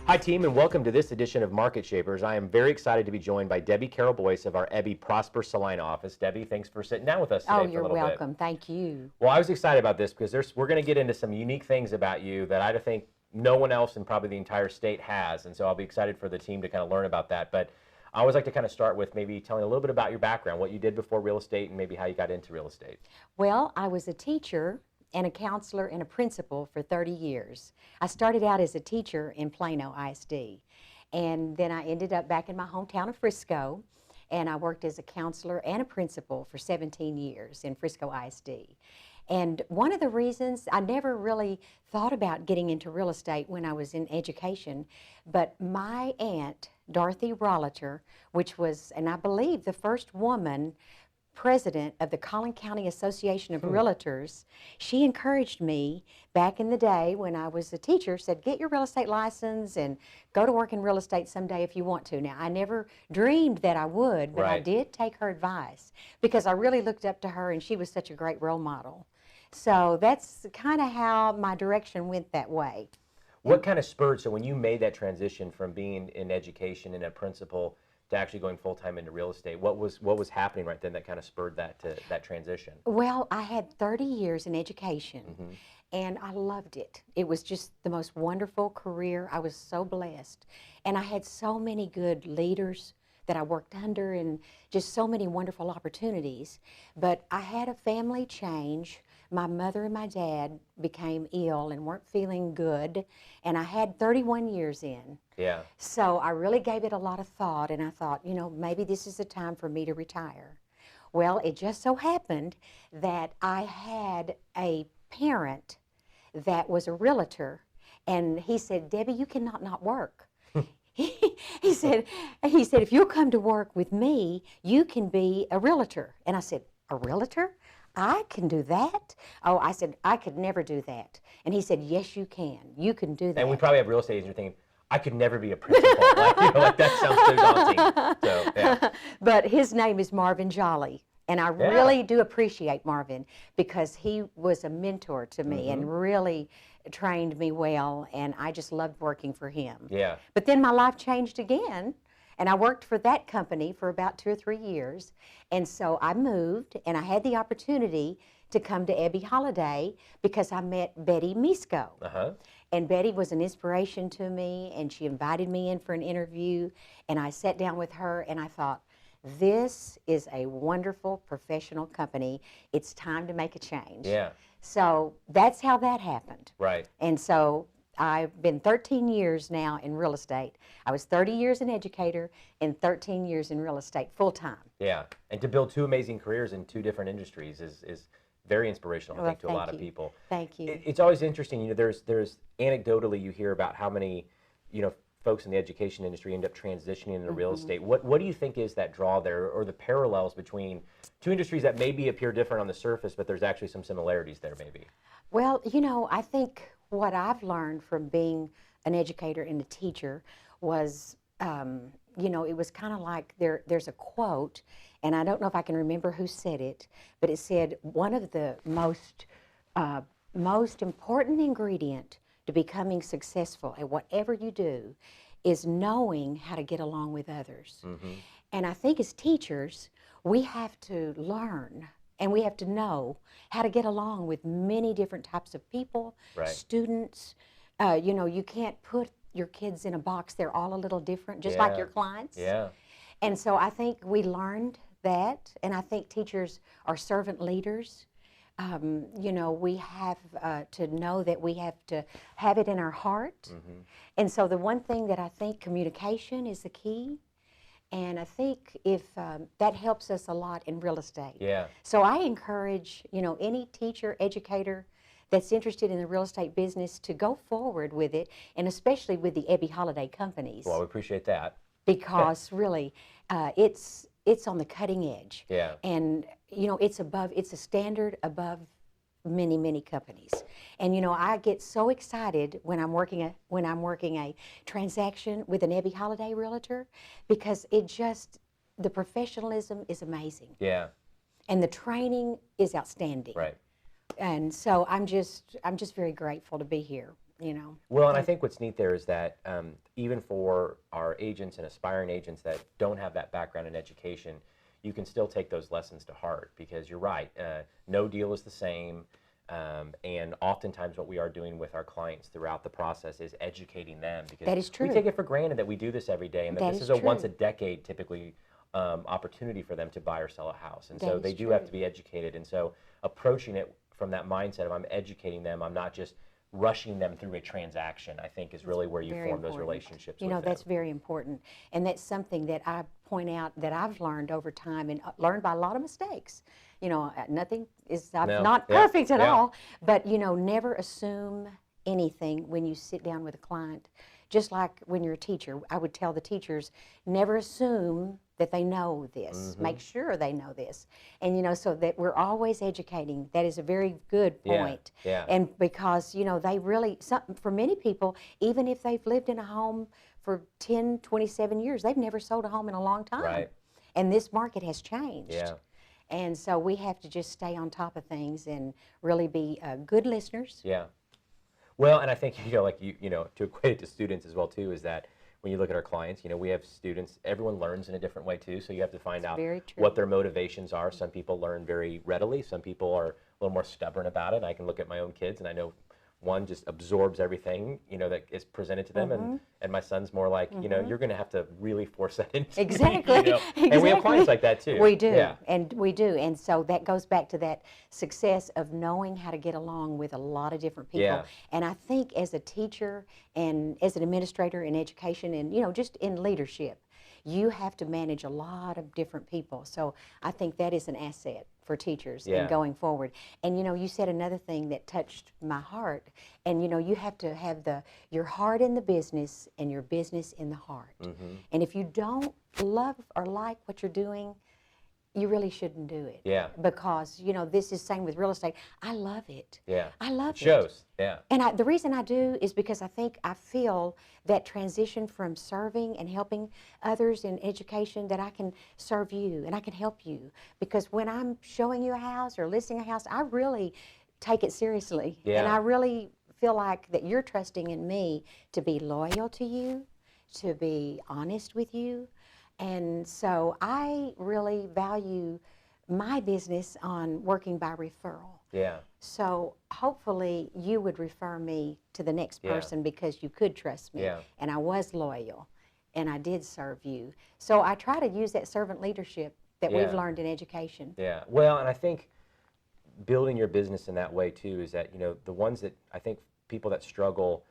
Hi team, and welcome to this edition of Market Shapers. I am very excited to be joined by Debbie Carroll Boyce of our Ebby Prosper Salina office. Debbie, thanks for sitting down with us today for a little bit. Oh, you're welcome. Thank you. Well, I was excited about this because we're going to get into some unique things about you that I think no one else in probably the entire state has, and so I'll be excited for the team to kind of learn about that. But I always like to kind of start with maybe telling a little bit about your background, what you did before real estate, and maybe how you got into real estate. Well, I was a teacher and a counselor and a principal for 30 years. I started out as a teacher in Plano ISD, and then I ended up back in my hometown of Frisco, and I worked as a counselor and a principal for 17 years in Frisco ISD. And one of the reasons I never really thought about getting into real estate when I was in education, but my aunt, Dorothy Rolliter, which was, and I believe, the first woman president of the Collin County Association of Realtors, she encouraged me back in the day when I was a teacher, said, get your real estate license and go to work in real estate someday if you want to. Now, I never dreamed that I would, but I did take her advice because I really looked up to her and she was such a great role model. So that's kind of how my direction went that way. What kind of spurred, so when you made that transition from being in education and a principal to actually going full-time into real estate, what was happening right then that kind of spurred that transition? Well, I had 30 years in education, and I loved it. It was just the most wonderful career. I was so blessed, and I had so many good leaders that I worked under and just so many wonderful opportunities. But I had a family change. My mother and my dad became ill and weren't feeling good, and I had 31 years in. Yeah. So I really gave it a lot of thought, and I thought, you know, maybe this is the time for me to retire. Well, it just so happened that I had a parent that was a realtor, and he said, Debbie, you cannot not work. He said, if you'll come to work with me, you can be a realtor. And I said, a realtor? I can do that? Oh, I said, I could never do that. And he said, yes, you can. You can do that. And we probably have real estate agents who are thinking, I could never be a principal. Like that sounds so daunting. So, yeah. But his name is Marvin Jolly. And I really do appreciate Marvin because he was a mentor to me and really trained me well, and I just loved working for him. Yeah. But then my life changed again, and I worked for that company for about 2 or 3 years, and so I moved, and I had the opportunity to come to Ebby Halliday because I met Betty Misco. And Betty was an inspiration to me, and she invited me in for an interview, and I sat down with her, and I thought, this is a wonderful professional company. It's time to make a change. Yeah. So that's how that happened. Right. And so I've been 13 years now in real estate. I was 30 years an educator and 13 years in real estate full-time. Yeah. And to build 2 amazing careers in 2 different industries is very inspirational, I think, to a lot of people. Thank you. It's always interesting, you know, there's anecdotally you hear about how many, you know, folks in the education industry end up transitioning into real estate. What do you think is that draw there, or the parallels between 2 industries that maybe appear different on the surface, but there's actually some similarities there maybe? Well, you know, I think what I've learned from being an educator and a teacher was, you know, it was kind of like there's a quote, and I don't know if I can remember who said it, but it said one of the most important ingredient to becoming successful at whatever you do is knowing how to get along with others. And I think as teachers, we have to learn and we have to know how to get along with many different types of people, students. You know, you can't put your kids in a box. They're all a little different, just like your clients. Yeah. And so I think we learned that, and I think teachers are servant leaders. You know, we have to know that we have to have it in our heart. And so the one thing that I think communication is the key. And I think if that helps us a lot in real estate. Yeah. So I encourage, you know, any teacher, educator that's interested in the real estate business to go forward with it, and especially with the Ebby Halliday companies. Well, I appreciate that. Because really, it's on the cutting edge. Yeah. And, you know, it's a standard above many companies. And, you know, I get so excited when I'm working a transaction with an Ebby Halliday realtor because the professionalism is amazing. Yeah. And the training is outstanding. Right. And so I'm just very grateful to be here. you know. Well, and I think what's neat there is that even for our agents and aspiring agents that don't have that background in education, you can still take those lessons to heart, because you're right, no deal is the same. And oftentimes what we are doing with our clients throughout the process is educating them, because That is true. we take it for granted that we do this every day, and that That this is is a true. once a decade typically opportunity for them to buy or sell a house. And That so is they do true. have to be educated. And so approaching it from that mindset of I'm educating them, I'm not just rushing them through a transaction, I think is really where you Very form those important. relationships You with know, them. that's very important. And that's something that I point out that I've learned over time, and learned by a lot of mistakes. You know, nothing is, I'm No. not Yeah. perfect at Yeah. all, but, you know, never assume anything when you sit down with a client. Just like when you're a teacher, I would tell the teachers, never assume that they know this. Mm-hmm. Make sure they know this. And, you know, so that we're always educating. That is a very good point. Yeah. And because, you know, they really, for many people, even if they've lived in a home for 10, 27 years, they've never sold a home in a long time. Right. And this market has changed. Yeah. And so we have to just stay on top of things and really be good listeners. Yeah. Well, and I think, like to equate it to students as well too, is that when you look at our clients, we have students, everyone learns in a different way too, so you have to find out very true. what their motivations are. Some people learn very readily, some people are a little more stubborn about it. I can look at my own kids and I know one just absorbs everything, that is presented to them, and my son's more like, you're going to have to really force that into Exactly. me, And we have clients like that too. We do, Yeah. and we do, and so that goes back to that success of knowing how to get along with a lot of different people. Yeah. And I think as a teacher and as an administrator in education and just in leadership, you have to manage a lot of different people. So I think that is an asset for teachers Yeah. and going forward. And you said another thing that touched my heart. And you have to have your heart in the business and your business in the heart. Mm-hmm. And if you don't love or like what you're doing, you really shouldn't do it. Yeah. Because this is same with real estate. I love it. Yeah. I love it. Shows. Yeah. And the reason I do is because I feel that transition from serving and helping others in education, that I can serve you and I can help you. Because when I'm showing you a house or listing a house, I really take it seriously. Yeah. And I really feel like that you're trusting in me to be loyal to you, to be honest with you. And so I really value my business on working by referral. Yeah. So hopefully you would refer me to the next Yeah. person because you could trust me. Yeah. And I was loyal and I did serve you. So I try to use that servant leadership that Yeah. we've learned in education. Yeah. Well, and I think building your business in that way too is that, the ones that I think people that struggle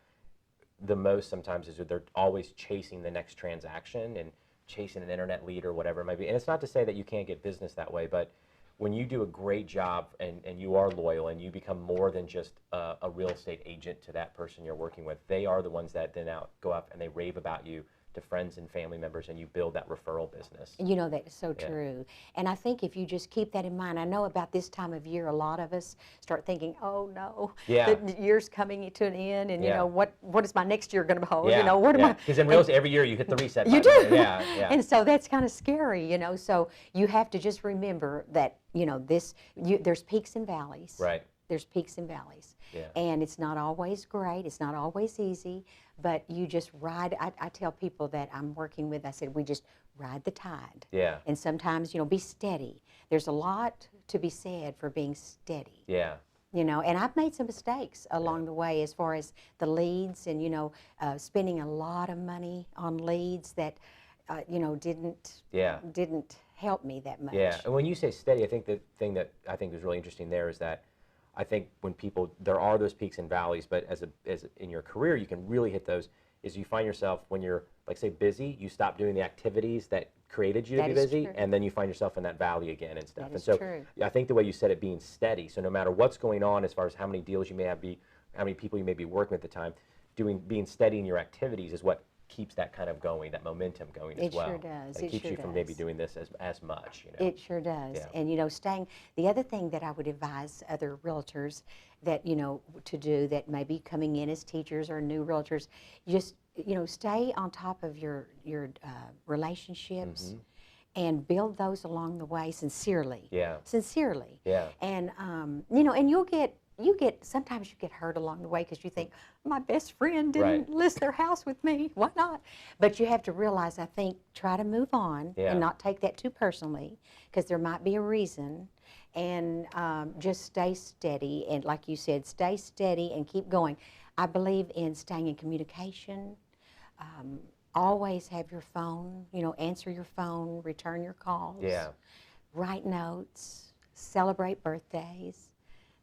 the most sometimes is that they're always chasing the next transaction and chasing an internet lead or whatever it might be. And it's not to say that you can't get business that way, but when you do a great job and you are loyal and you become more than just a real estate agent to that person you're working with, they are the ones that then go up and they rave about you to friends and family members, and you build that referral business. That is so true. And I think if you just keep that in mind, I know about this time of year, a lot of us start thinking, oh no, Yeah. the year's coming to an end, and Yeah. what is my next year going to hold? Yeah. What am I? Because in real estate, every year you hit the reset You button. do. Yeah. Yeah. And so that's kind of scary, So you have to just remember that, there's peaks and valleys. Right. There's peaks and valleys. Yeah. And it's not always great. It's not always easy. But you just ride. I tell people that I'm working with, I said, we just ride the tide. Yeah. And sometimes, be steady. There's a lot to be said for being steady. Yeah. And I've made some mistakes along the way as far as the leads and, spending a lot of money on leads that, didn't help me that much. Yeah, and when you say steady, I think the thing that I think is really interesting there is that I think when there are those peaks and valleys, but as in your career, you can really hit those, is you find yourself when you're, like say, busy, you stop doing the activities that created you to That be is busy, true. and then you find yourself in that valley again and stuff. That And is so true. I think the way you said it, being steady, so no matter what's going on as far as how many deals you may have, how many people you may be working with at the time, being steady in your activities is what keeps that kind of going, that momentum going as well. It sure does. It It keeps sure you from maybe does. doing this as much. It sure does. Yeah. And, the other thing that I would advise other realtors that, to do that may be coming in as teachers or new realtors, just, stay on top of your relationships and build those along the way sincerely. Yeah. Sincerely. Yeah. And, and you'll get sometimes you get hurt along the way because you think, my best friend Right. didn't list their house with me. Why not? But you have to realize, I think, try to move on Yeah. and not take that too personally, because there might be a reason. And just stay steady. And like you said, stay steady and keep going. I believe in staying in communication. Always have your phone, answer your phone, return your calls. Yeah. Write notes, celebrate birthdays,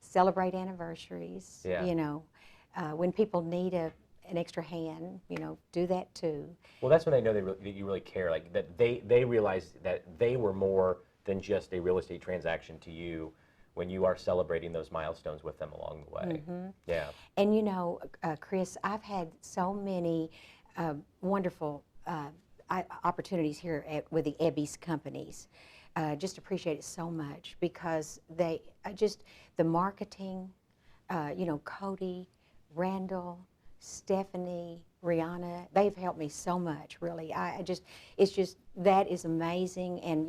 celebrate anniversaries. Yeah. When people need an extra hand, do that too. Well, that's when they know that you really care, like that they realize that they were more than just a real estate transaction to you when you are celebrating those milestones with them along the way. Mm-hmm. Yeah. And Chris, I've had so many wonderful opportunities here with the Ebby's companies. Just appreciate it so much because the marketing, Cody, Randall, Stephanie, Rihanna, they've helped me so much, really. That is amazing. And,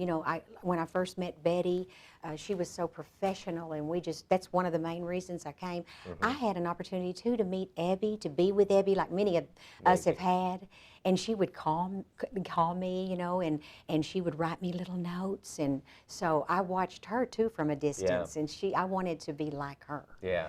when I first met Betty, she was so professional, and that's one of the main reasons I came. I had an opportunity, too, to meet Ebby, to be with Ebby, like many of us have had. And she would call me, and she would write me little notes. And so I watched her, too, from a distance. And I wanted to be like her. Yeah.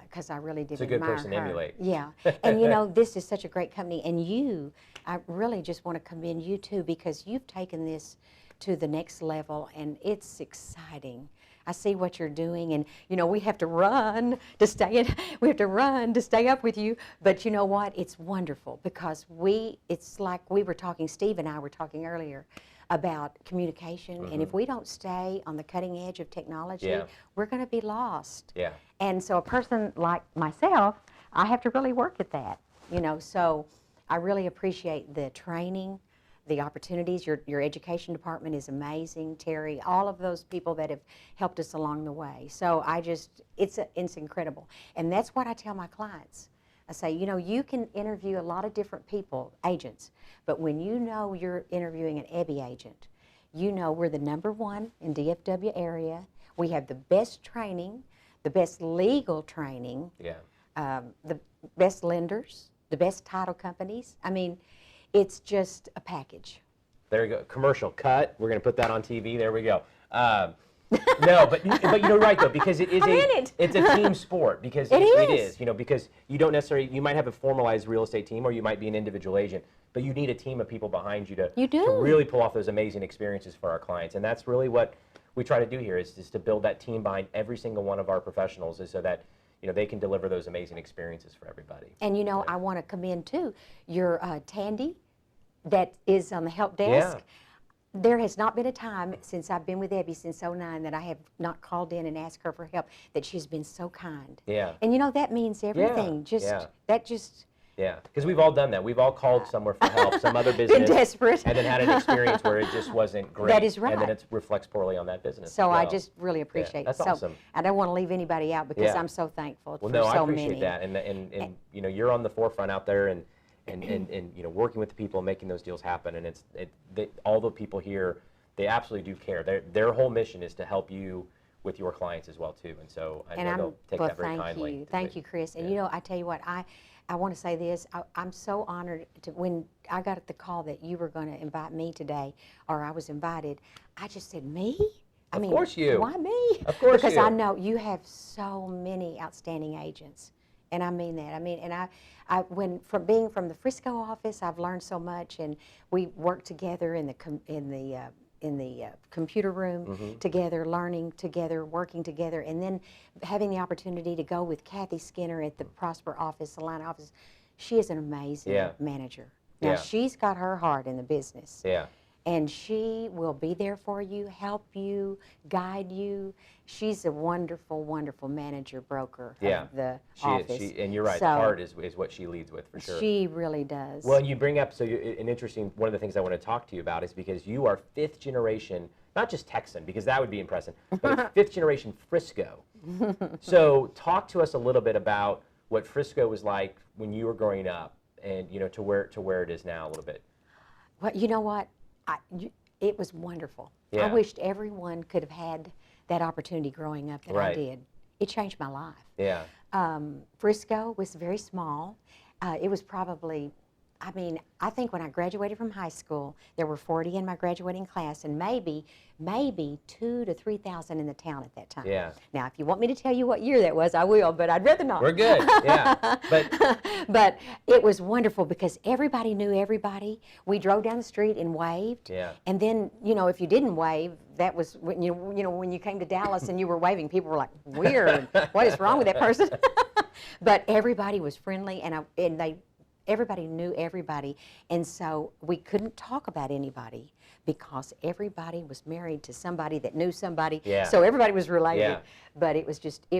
Because I really did It's a good admire person to her. emulate. Yeah, and this is such a great company, and I really just want to commend you too, because you've taken this to the next level, and it's exciting. I see what you're doing, and we have to run to stay up with you, but you know what? It's wonderful because it's like we were talking, Steve and I were talking earlier about communication, and if we don't stay on the cutting edge of technology, we're going to be lost. Yeah. And so a person like myself, I have to really work at that, so I really appreciate the training, the opportunities. Your education department is amazing, Terry, all of those people that have helped us along the way. So it's incredible. And that's what I tell my clients. I say, you can interview a lot of different people, agents, but when you're interviewing an Ebby agent, we're the #1 in DFW area. We have the best training, the best legal training, the best lenders, the best title companies. I mean, it's just a package. There you go. Commercial cut. We're going to put that on TV. There we go. No, but you're right though, because it is it's a team sport, because it is, because you don't necessarily, you might have a formalized real estate team, or you might be an individual agent, but you need a team of people behind you to really pull off those amazing experiences for our clients. And that's really what we try to do here, is to build that team behind every single one of our professionals, is so that they can deliver those amazing experiences for everybody. And I want to commend too your Tandy that is on the help desk. Yeah. There has not been a time since I've been with Ebby since '09 that I have not called in and asked her for help, that she's been so kind. Yeah. And that means everything. Yeah, because we've all done that. We've all called somewhere for help, some other business, been desperate, and then had an experience where it just wasn't great. That is right. And then it reflects poorly on that business. So I just really appreciate it. That's awesome. I don't want to leave anybody out, because I'm so thankful for so many. Well, no, I appreciate that, and you're on the forefront out there, and working with the people and making those deals happen. And all the people here, they absolutely do care. Their whole mission is to help you with your clients as well too. And so I know they'll take that very kindly. Thank you, Chris. And I tell you what, I want to say this. I'm so honored when I got the call that you were going to invite me today, or I was invited. I just said, me? Of course you. Why me? Of course because you. I know you have so many outstanding agents, and I mean that. From being from the Frisco office, I've learned so much, and we work together in the computer room together, learning together, working together, and then having the opportunity to go with Kathy Skinner at the Prosper office, Salina office. She is an amazing manager. Now, she's got her heart in the business. Yeah. And she will be there for you, help you, guide you. She's a wonderful, wonderful manager, broker of the office. And you're right, heart is what she leads with, for sure. She really does. Well, and you bring up, one of the things I want to talk to you about is because you are 5th generation, not just Texan, because that would be impressive, but 5th generation Frisco. So talk to us a little bit about what Frisco was like when you were growing up, and to where it is now a little bit. Well, you know what? It was wonderful. Yeah. I wished everyone could have had that opportunity growing up that I did. it changed my life. Yeah. Frisco was very small. It was probably, I think when I graduated from high school, there were 40 in my graduating class, and maybe 2,000 to 3,000 in the town at that time. Yeah. Now, if you want me to tell you what year that was, I will, but I'd rather not. We're good. Yeah. But it was wonderful because everybody knew everybody. We drove down the street and waved. Yeah. And then, if you didn't wave, that was when when you came to Dallas and you were waving, people were like, weird. What is wrong with that person? But everybody was friendly, and everybody knew everybody, and so we couldn't talk about anybody because everybody was married to somebody that knew somebody. Yeah. So everybody was related. Yeah. But it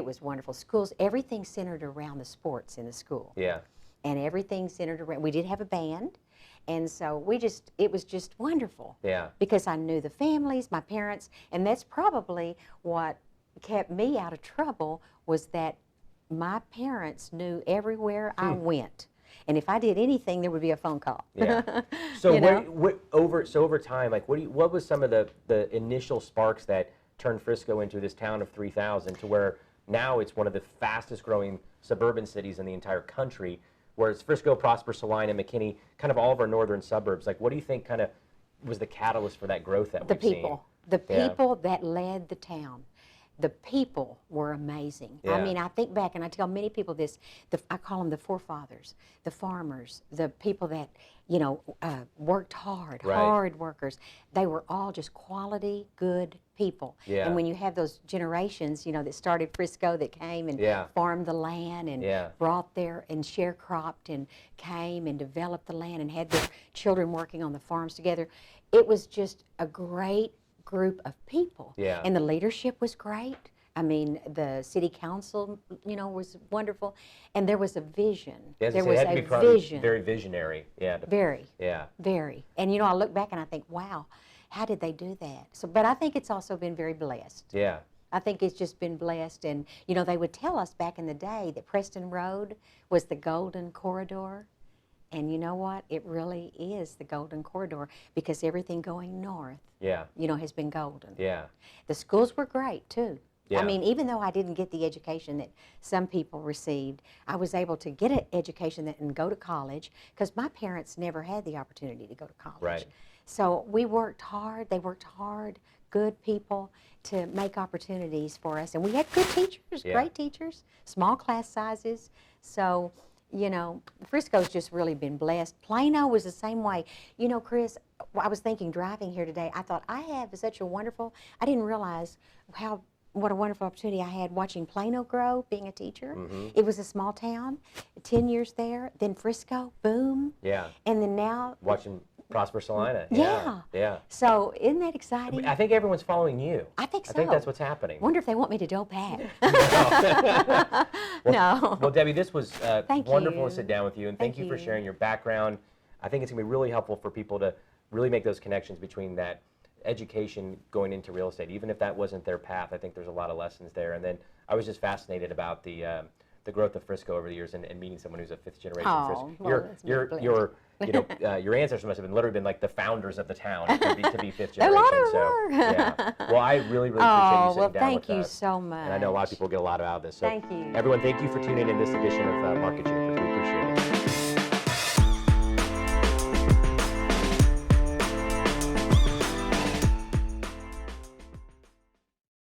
was wonderful. Schools, everything centered around the sports in the school. Yeah. And everything centered around. We did have a band, and so it was just wonderful. Yeah. Because I knew the families, my parents, and that's probably what kept me out of trouble, was that my parents knew everywhere I went. And if I did anything, there would be a phone call. Yeah. So over time, like what was some of the initial sparks that turned Frisco into this town of 3,000 to where now it's one of the fastest growing suburban cities in the entire country, whereas Frisco, Prosper, Salina, McKinney, kind of all of our northern suburbs. Like what do you think kind of was the catalyst for that growth that we've seen? The people that led the town. The people were amazing. Yeah. I think back, and I tell many people this, I call them the forefathers, the farmers, the people that, worked hard, Right. hard workers. They were all just quality, good people. Yeah. And when you have those generations, that started Frisco, that came and farmed the land and brought there and sharecropped and came and developed the land and had their children working on the farms together, it was just a great group of people. Yeah. And the leadership was great. The city council, was wonderful. And there was a vision. Yes, there it was had to a be probably vision. very visionary. Yeah. Very. Yeah. Very. And, I look back and I think, wow, how did they do that? But I think it's also been very blessed. Yeah. I think it's just been blessed. And, they would tell us back in the day that Preston Road was the golden corridor. And you know what? It really is the golden corridor because everything going north, has been golden. Yeah. The schools were great, too. Yeah. Even though I didn't get the education that some people received, I was able to get an education and go to college because my parents never had the opportunity to go to college. Right. So we worked hard. They worked hard, good people, to make opportunities for us. And we had good teachers, great teachers, small class sizes. So, Frisco's just really been blessed. Plano was the same way. Chris, I was thinking driving here today, I thought I didn't realize what a wonderful opportunity I had watching Plano grow, being a teacher. Mm-hmm. It was a small town, 10 years there, then Frisco, boom. Yeah. And then now. Watching Prosper, Salina. Yeah. Yeah. So isn't that exciting? I think everyone's following you. I think so. I think that's what's happening. Wonder if they want me to go back. No. Well, Debbie, this was wonderful you. to sit down with you, and thank you for you. sharing your background. I think it's going to be really helpful for people to really make those connections between that education going into real estate. Even if that wasn't their path, I think there's a lot of lessons there. And then I was just fascinated about the growth of Frisco over the years and meeting someone who's a fifth generation Frisco. Your ancestors must have literally been like the founders of the town to be fifth generation. A lot of so yeah. Well, I really appreciate you sitting down thank with you us. so much. And I know a lot of people get a lot out of this. So thank you. Everyone, thank you for tuning in this edition of Market Shapers. We appreciate it.